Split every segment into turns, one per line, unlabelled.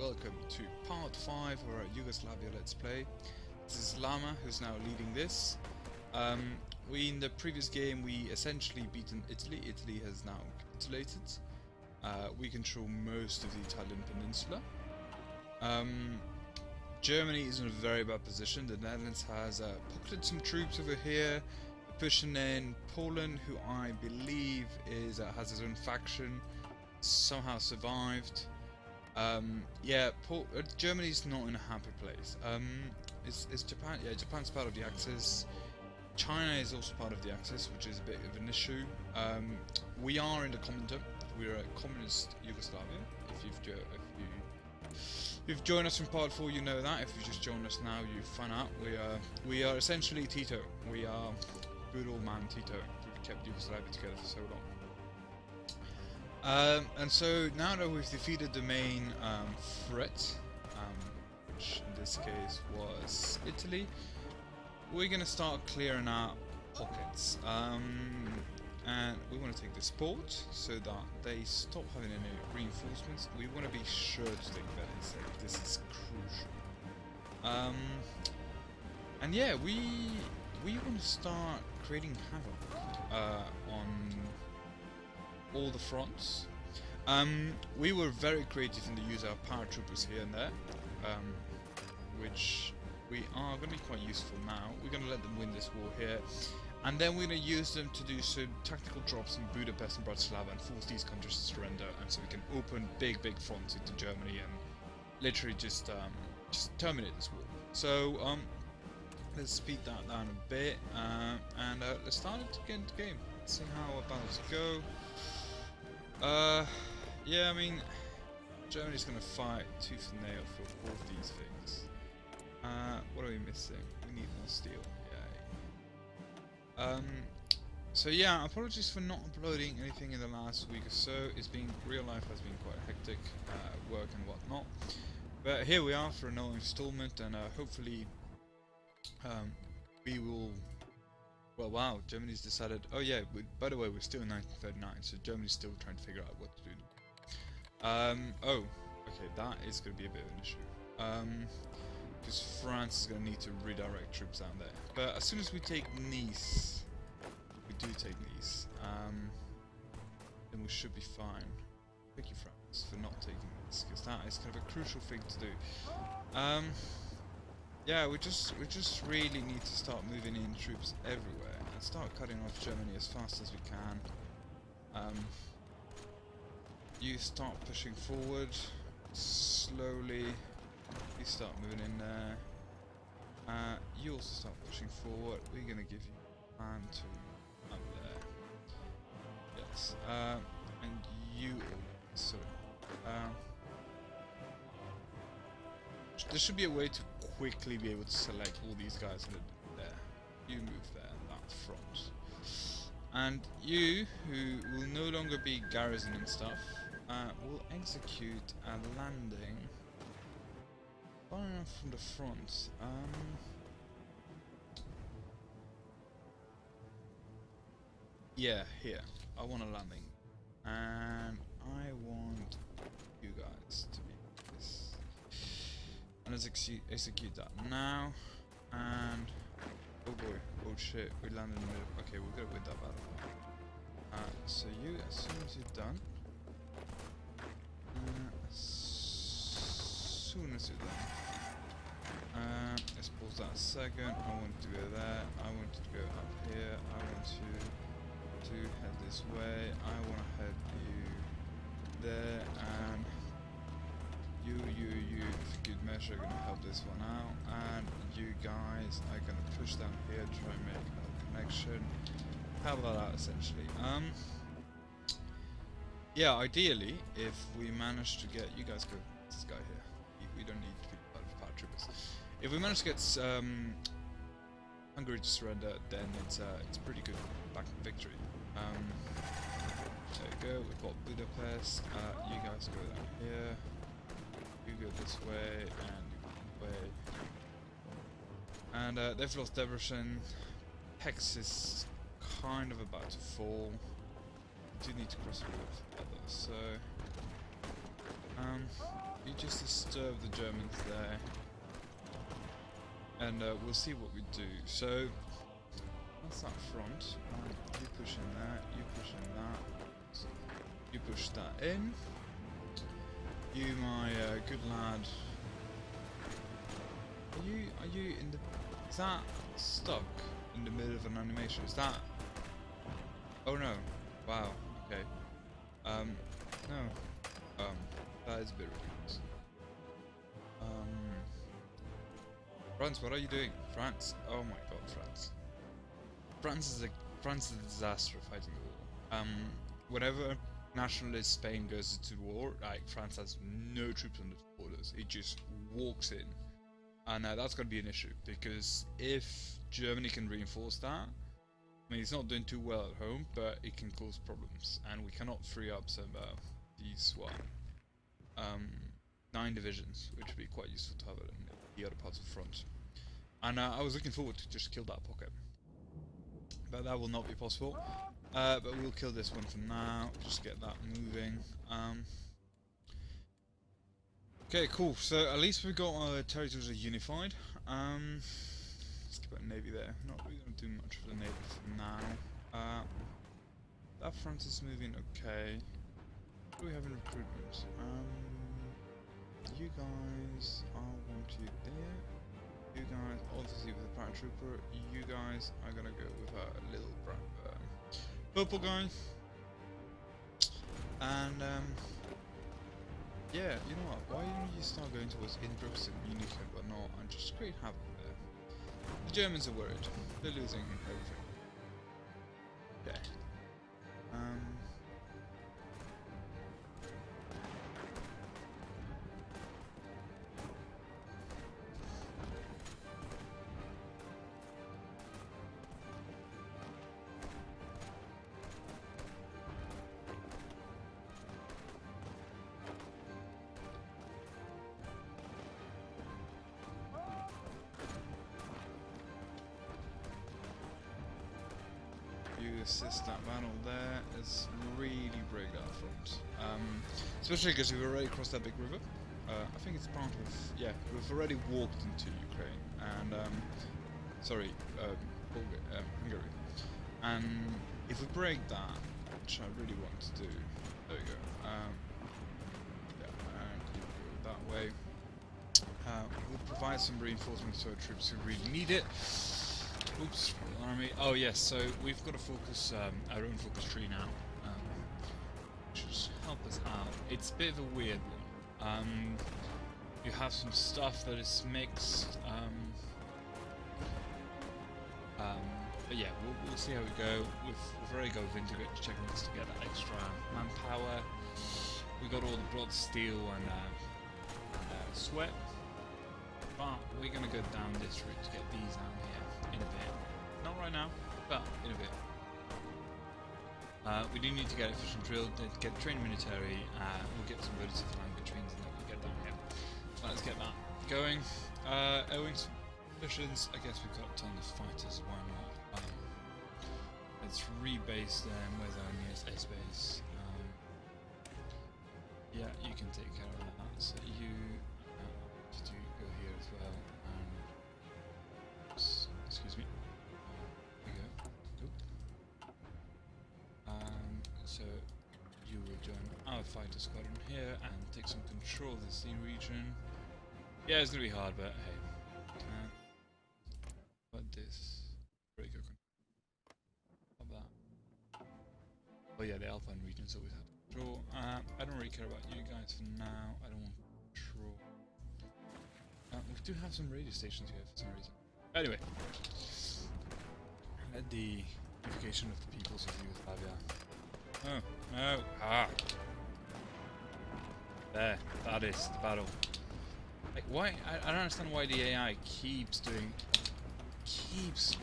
welcome to part 5 of our Yugoslavia Let's Play. This is Lama, who's now leading this. In the previous game we essentially beaten Italy. Italy has now capitulated. We control most of the Italian peninsula. Germany is in a very bad position. The Netherlands has pocketed some troops over here, pushing in. Poland, who I believe is has his own faction, somehow survived. Germany's not in a happy place. Is Japan? Yeah, Japan's part of the Axis. China is also part of the Axis, which is a bit of an issue. We are in the Commonwealth. We're a communist Yugoslavia. If you've joined us from part 4, you know that. If you just joined us now, you find out we are essentially Tito. We are good old man Tito, who kept Yugoslavia together for so long. And so now that we've defeated the main threat, which in this case was Italy, we're gonna start clearing out pockets. And we want to take this port so that they stop having any reinforcements. We want to be sure to take Venice. This is crucial. And yeah, we want to start creating havoc on all the fronts. We were very creative in the use of our paratroopers here and there, which we are going to be quite useful now. We're going to let them win this war here. And then we're going to use them to do some tactical drops in Budapest and Bratislava and force these countries to surrender, and so we can open big fronts into Germany and literally just terminate this war. So let's speed that down a bit, and let's start to get into the game. Let's see how our battles go. Yeah, I mean, Germany's going to fight tooth and nail for all of these things. What are we missing? We need more steel. So yeah, apologies for not uploading anything in the last week or so. Real life has been quite hectic, work and whatnot. But here we are for another installment, and hopefully we will. Well, wow, Germany's decided. Oh yeah, by the way, we're still in 1939, so Germany's still trying to figure out what to do. Oh, okay, that is going to be a bit of an issue. Because France is going to need to redirect troops down there. But as soon as we take Nice, we do take Nice, then we should be fine. Thank you, France, for not taking Nice, because that is kind of a crucial thing to do. Yeah, we just really need to start moving in troops everywhere and start cutting off Germany as fast as we can. You start pushing forward slowly. You start moving in there. You also start pushing forward. We're gonna give you a plan to up there. Yes. And you. Sorry. There should be a way to quickly be able to select all these guys there. You move there, that front. And you, who will no longer be garrisoning stuff, will execute a landing. Far enough from the front. Yeah, here. I want a landing, and I want you guys to be this. And let's execute that now. And oh boy, oh shit, we landed in the middle. Okay, we're good with that battle. So you, as soon as you're done, as soon as you're done. Let's pause that a second. I want to go there. I want to go up here. I want to head this way. I want to head you there, and you, for good measure, are going to help this one out, and you guys are going to push down here, try and make a connection, help that out essentially. Yeah, ideally, if we manage to get you guys go this guy here. We don't need to be part of paratroopers. If we manage to get Hungary to surrender, then it's pretty good back victory. There you go. We've got Budapest. You guys go down here. You go this way and you go this way. And they've lost Debrecen. Hex is kind of about to fall. We do need to cross the river for others, so You just disturb the Germans there, and we'll see what we do. So that's that front. You push in there. You push in that. You push that in. You, my good lad. Are you in the? Is that stuck in the middle of an animation? Is that? Oh no! Wow. Okay. No. That is a bit ridiculous. France, what are you doing? France? Oh my God, France. France is a disaster fighting the war. Whenever nationalist Spain goes into war, like France has no troops on the borders. It just walks in, and that's going to be an issue because if Germany can reinforce that, I mean, it's not doing too well at home, but it can cause problems, and we cannot free up some these 9 divisions, which would be quite useful to have it in the other parts of the front. And I was looking forward to just kill that pocket, but that will not be possible. But we'll kill this one for now, just get that moving. Okay, cool. So at least we've got our territories are unified. Let's keep our navy there. Not really going to do much for the navy for now. That front is moving okay. What do we have in recruitment? You guys, I want you there. You guys, obviously with the paratrooper. You guys are gonna go with a little purple guy. And yeah, you know what? Why don't you start going towards Innsbruck and Munich but not and just create havoc there? The Germans are worried. They're losing everything. Okay. Assist that battle there. It's really break that front. Especially because we've already crossed that big river. I think it's part of, yeah, we've already walked into Ukraine and sorry, Hungary. And if we break that, which I really want to do, there we go. Yeah, and you go that way. We'll provide some reinforcements to our troops who really need it. Oops, army. Oh yes, so we've got to focus our own focus tree now, which should help us out. It's a bit of a weird one. You have some stuff that is mixed, but yeah, we'll see how we go. We've already got Vindicator checklists to get that extra manpower. We got all the broad steel and sweat, but we're gonna go down this route to get these down here. In a bit. Not right now, but in a bit. We do need to get efficient drill, get trained military, we'll get some relative language trains and then we'll get down here. So let's get that going. Owing missions, I guess we've got a ton of fighters, why not? Let's rebase them, where's our nearest ace base? Yeah, you can take care of that. So you go here as well. Excuse me. There we go. Cool. So you will join our fighter squadron here and take some control of the sea region. Yeah, it's gonna be hard, but hey. What this? Very good. How about that? Oh yeah, the Alpine regions always have control. I don't really care about you guys for now. I don't want control. We do have some radio stations here for some reason. Anyway, the unification of the peoples of Yugoslavia. Oh, no. Ah. There, that is the battle. Like, why? I don't understand why the AI keeps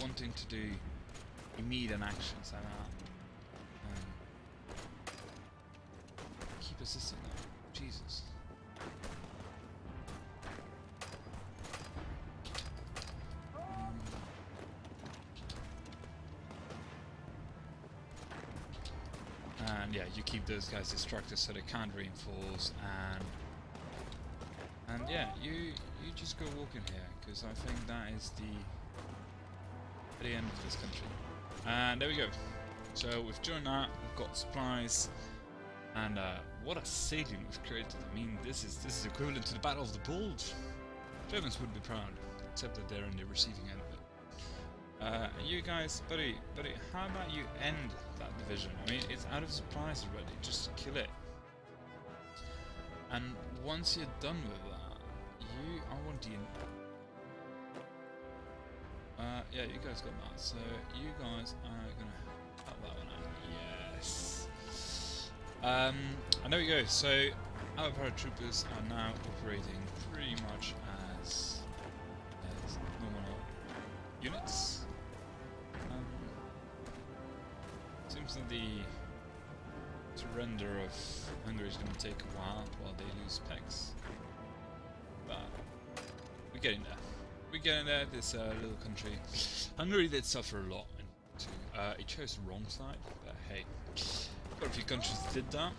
wanting to do immediate actions like that. Keep assisting that. Jesus. And yeah, you keep those guys distracted so they can't reinforce, and And yeah, you just go walk in here, because I think that is the end of this country. And there we go. So we've joined that, we've got supplies, and what a salient we've created. I mean, this is equivalent to the Battle of the Bulge. Germans would be proud, except that they're on the receiving end of it. And you guys, buddy, how about you end that division? I mean, it's out of supplies already, just kill it. And once you're done with that, I want you. Yeah, you guys got that. So you guys are gonna help that one out. Yes. And there we go. So our paratroopers are now operating pretty much as normal units. Seems that the surrender of Hungary is going to take a while they lose pecs. But we're getting there. We're getting there. This little country. Hungary did suffer a lot. It chose the wrong side, but hey, quite a few countries did that.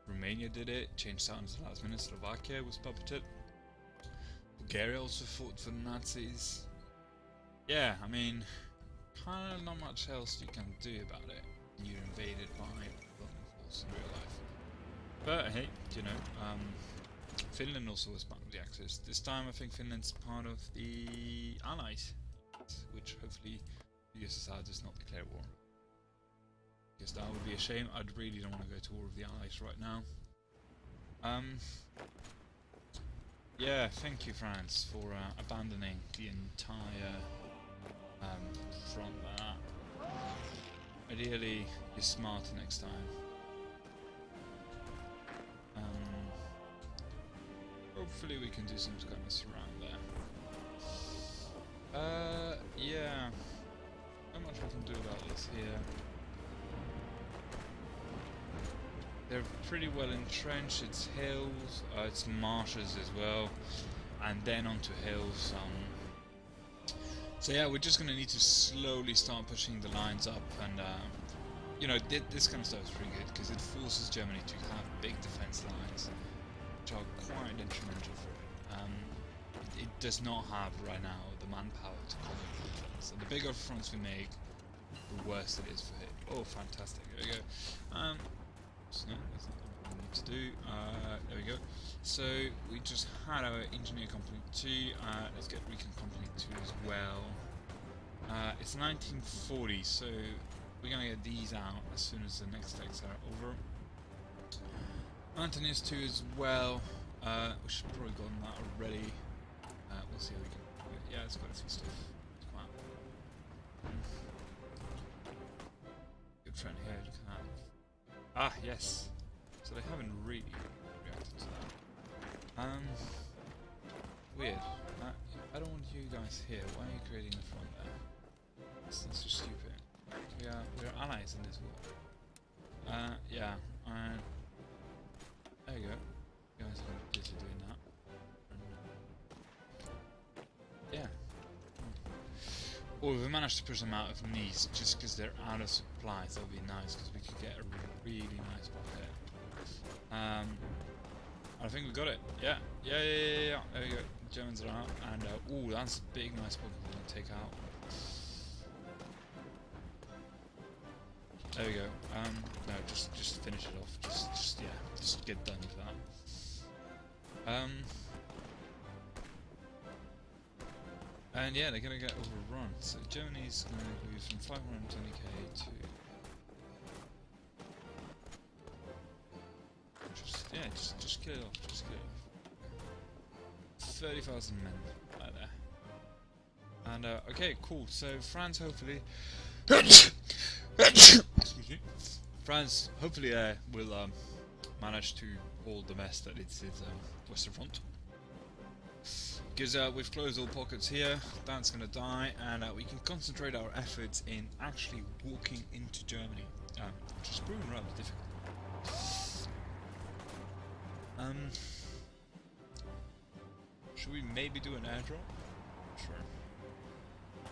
Romania did it. Changed sides at the last minute. Slovakia was puppeted. Bulgaria also fought for the Nazis. Yeah, I mean, kind of not much else you can do about it. You're invaded by Roman force in real life. But hey, you know, Finland also was part of the Axis. This time I think Finland's part of the Allies, which hopefully the USSR does not declare war. Because that would be a shame. I really don't want to go to war with the Allies right now. Yeah, thank you France for abandoning the entire front there. Ideally, you're smarter next time. Hopefully we can do some kind of surround there. Yeah. Not much we can do about this here. They're pretty well entrenched. It's hills, it's marshes as well, and then onto hills. So yeah, we're just gonna need to slowly start pushing the lines up, and you know, this kind of stuff is pretty good because it forces Germany to have big defense lines, which are quite detrimental for it. It does not have right now the manpower to combat defense. And the bigger fronts we make, the worse it is for it. Oh, fantastic! There we go. So no, that's not what we need to do. There we go. So we just had our engineer company 2. Let's get recon company 2 as well. It's 1940, so we're gonna get these out as soon as the next decks are over. Mountaineers 2 as well. We should probably gotten that already. We'll see how we can do it. Yeah, it's quite a few stuff. Come on. Good friend here, look at that. Ah, yes. So they haven't really reacted to that. Weird. I don't want you guys here. Why are you creating the front there? That's just stupid. We are allies in this war. Yeah. There you go. You guys are busy doing that. Yeah. Or we managed to push them out of Nice just because they're out of supplies. That would be nice because we could get a really nice pocket. I think we got it. Yeah. There we go. Germans are out, and ooh, that's a big nice pocket we're gonna take out. There we go. No, just finish it off. Just get done with that. And yeah, they're gonna get overrun. So Germany's gonna lose from 520k to just kill it off. Just kill it off. 30,000 men right there. And okay, cool. So France hopefully. Excuse me. France hopefully will manage to hold the mess that it's Western Front. Because we've closed all pockets here, that's going to die, and we can concentrate our efforts in actually walking into Germany, which is proving rather difficult. Should we maybe do an airdrop? Sure.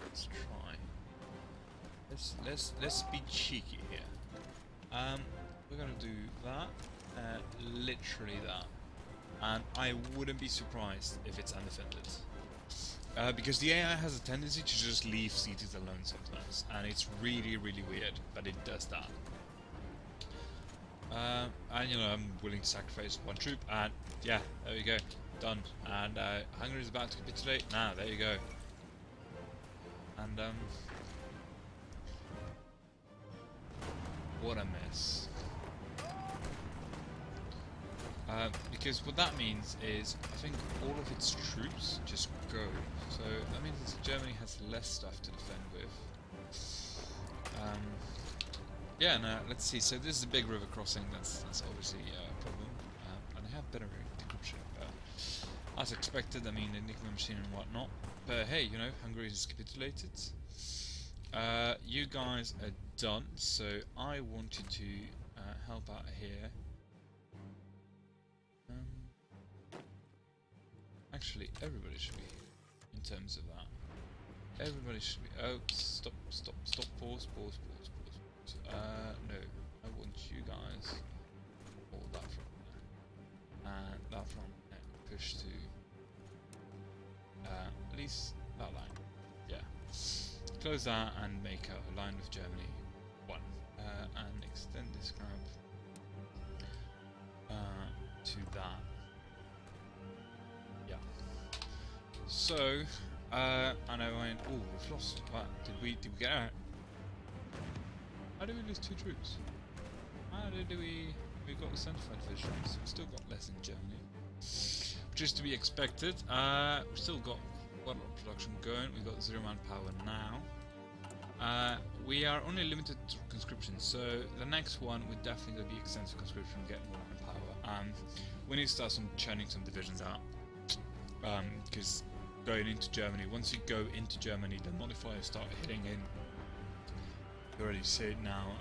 Let's try. Let's be cheeky here. We're gonna do that, literally that, and I wouldn't be surprised if it's undefended. Because the AI has a tendency to just leave cities alone sometimes, and it's really, really weird, but it does that. And you know, I'm willing to sacrifice one troop, and yeah, there we go, done. And Hungary is about to capitulate. Now, there you go. And what a mess. Because what that means is, I think all of its troops just go. So that means Germany has less stuff to defend with. Yeah, no, let's see. So this is a big river crossing. That's obviously a problem. And they have better decryption, but as expected. I mean, the nuclear machine and whatnot. But hey, you know, Hungary has capitulated. You guys are done. So I wanted to help out here. Actually, everybody should be here in terms of that. Everybody should be. Oh, stop! Pause. No, I want you guys. All that from there, and that from there. Push to at least that line. Yeah. Close that and make a line with Germany. One, and extend this grab to that. Yeah. So, and I went, oh, we've lost. What? Did we get out? How did we lose 2 troops? How did we got the centrified divisions? We still got less in Germany, which is to be expected. We've still got quite a lot of production going. We've got 0 manpower now. We are only limited to conscription, so the next one would definitely going to be extensive conscription, get more manpower. We need to start churning some divisions out, because going into Germany, once you go into Germany, the modifiers start hitting in. You already see it now.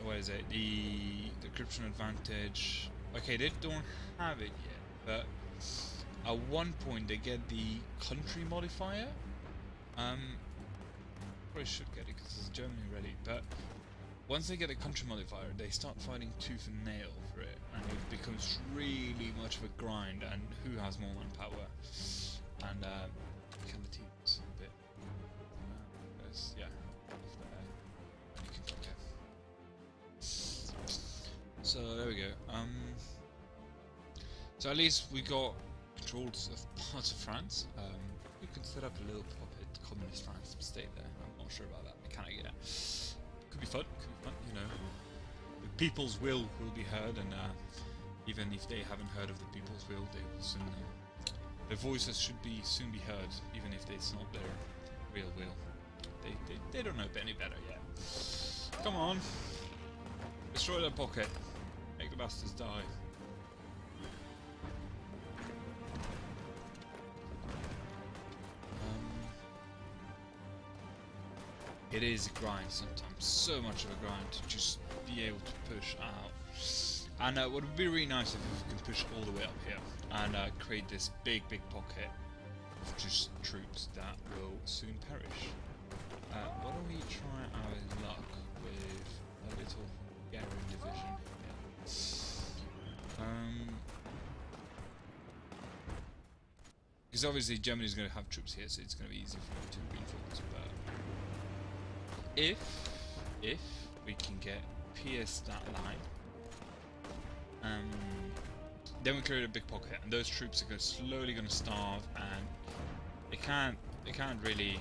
What is it? The decryption advantage. Okay, they don't have it yet, but at one point they get the country modifier. Probably should get it because it's Germany ready. But once they get a country modifier, they start fighting tooth and nail for it, and it becomes really much of a grind. And who has more manpower? And can the teams a bit. Yeah, you can click it. So there we go. So at least we got controls of parts of France. We can set up a little puppet communist France state there. I'm not sure about that mechanic yet. Could be fun. You know, the people's will be heard, and even if they haven't heard of the people's will, they will soon. Their voices should soon be heard, even if it's not their real will. They don't know any better yet. Come on! Destroy their pocket. Make the bastards die. It is a grind sometimes. So much of a grind to just be able to push out. And what would be really nice if we can push all the way up here and create this big pocket of just troops that will soon perish. Why don't we try our luck with a little Hungarian division here? Because obviously Germany's going to have troops here, so it's going to be easy for them to reinforce. But if we can get pierce that line, then we create a big pocket, and those troops are slowly going to starve, and they can't really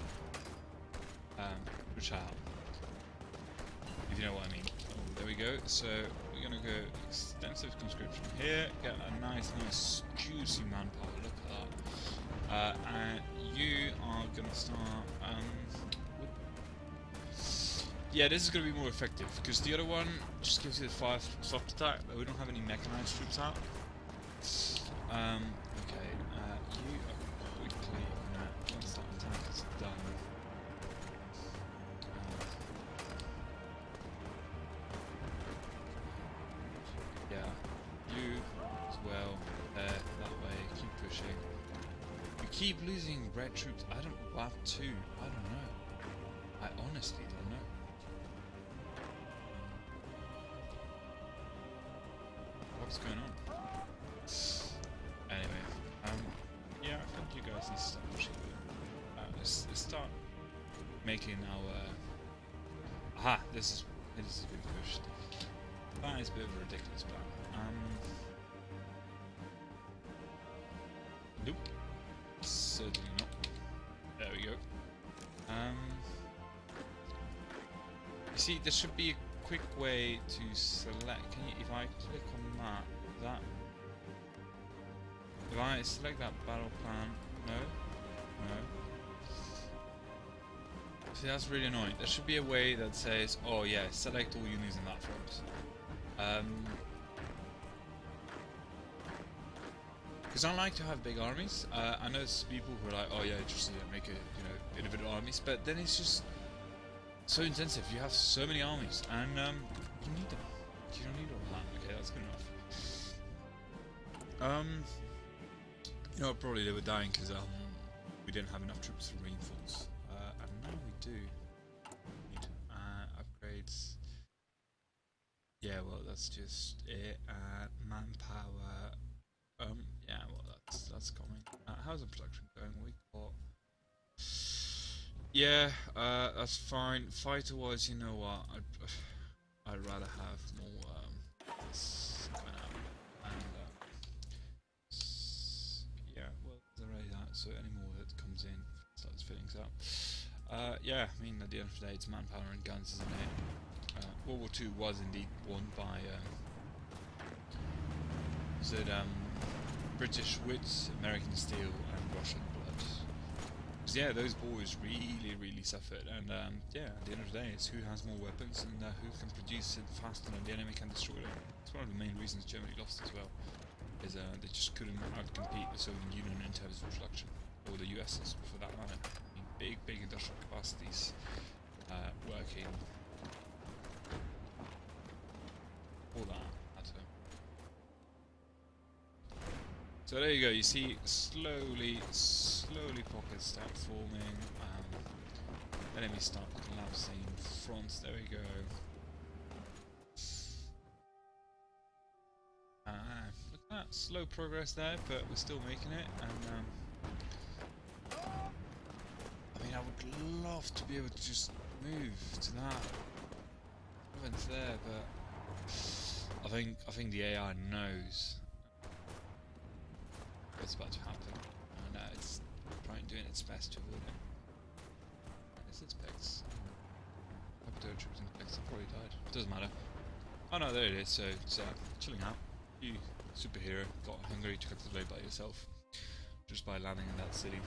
push out, if you know what I mean. Oh, there we go. So we're gonna go extensive conscription here, get a nice juicy manpower. Look at that. And you are gonna start. Yeah, this is gonna be more effective because the other one just gives you the 5 soft attack, but we don't have any mechanized troops out. Okay. You are quickly once that attack is done. Yeah, you as well. There, that way. Keep pushing. We keep losing red troops. I don't. WAV 2. I don't know. I honestly don't know. What's going on? Anyway, yeah, I think you guys need to start pushing a bit. Let's start making our. Aha! This is been pushed. That is a bit of a ridiculous plan. Nope. Certainly not. There we go. You see, there should be a quick way to select. Can you, if I click on that, if I select that battle plan, no. See, that's really annoying. There should be a way that says, oh yeah, select all units in that front. Because I like to have big armies. I know there's people who are like, oh yeah, just make a individual armies, but then it's just so intensive. You have so many armies, and you need them. You don't need all that. Okay, that's good enough. You know, probably they were dying because we didn't have enough troops for reinforce, and now we do. Need upgrades. Yeah, well, that's just it. Manpower. Yeah, well, that's coming. How's the production going? We got. Yeah, that's fine. Fighter-wise, you know what? I'd rather have more this going out, and yeah, well, there's already that. So any more that comes in starts filling out. Yeah, I mean, at the end of the day, it's manpower and guns, isn't it? World War II was indeed won by British wits, American steel, and Russian blood. Because yeah, those boys really suffered, and yeah, at the end of the day, it's who has more weapons and who can produce it faster than the enemy can destroy it. It's one of the main reasons Germany lost as well, is they just couldn't outcompete the Soviet Union in terms of production, or the US's for that matter. I mean, big industrial capacities working. All that. So there you go, you see slowly pockets start forming, enemies start collapsing, fronts, there we go. Look at that, slow progress there, but we're still making it, and I mean, I would love to be able to just move to that province there, but I think the AI knows what's about to happen, and it's doing its best to avoid it. Is it specs? Capital troops in specs have probably died. Doesn't matter. Oh no, there it is. So it's chilling out. You superhero got Hungary to capitulate by yourself just by landing in that city.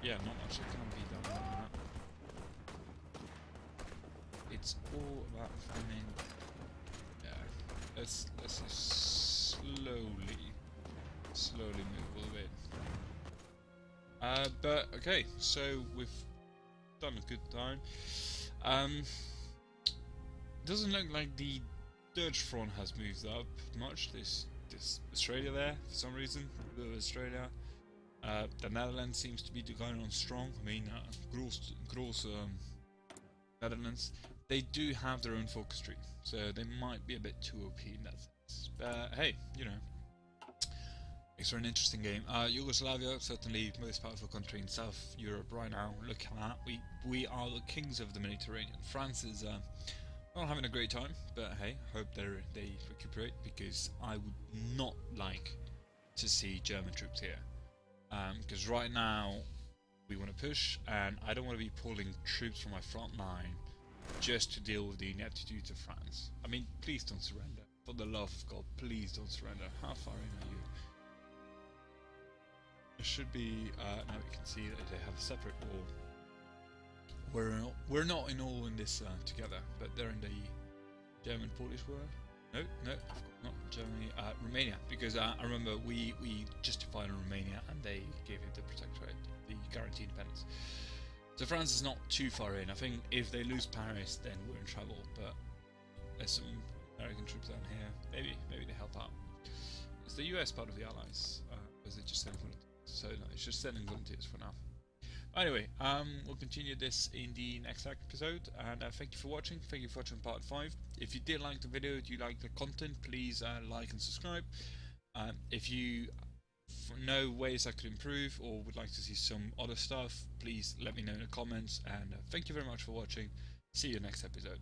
Yeah, not much that can be done on that. It's all about finding. Yeah, let's just slowly move a little bit. But okay, so we've done a good time. Doesn't look like the Dutch front has moved up much. This Australia there for some reason. Australia. The Netherlands seems to be going on strong. I mean, gross Netherlands. They do have their own focus tree, so they might be a bit too OP in that sense. But hey, you know, makes for an interesting game. Yugoslavia, certainly most powerful country in South Europe right now. Look at that. We are the kings of the Mediterranean. France is not having a great time, but hey, hope they recuperate, because I would not like to see German troops here. Because right now we want to push, and I don't want to be pulling troops from my front line just to deal with the ineptitude of France. I mean, please don't surrender. For the love of God, please don't surrender. How far in are you? It should be, now we can see that they have a separate war. We're not in all in this together, but they're in the German-Polish war. No, not Germany, Romania, because I remember we justified on Romania and they gave it the protectorate, the guaranteed independence. So France is not too far in. I think if they lose Paris, then we're in trouble. But there's some American troops down here. Maybe they help out. Is the US part of the Allies? Or is it just sending volunteers? So no, it's just sending volunteers for now. Anyway, we'll continue this in the next episode, and thank you for watching. Thank you for watching part 5. If you did like the video, do you like the content, please like and subscribe. If you know ways I could improve or would like to see some other stuff, please let me know in the comments, and thank you very much for watching. See you next episode.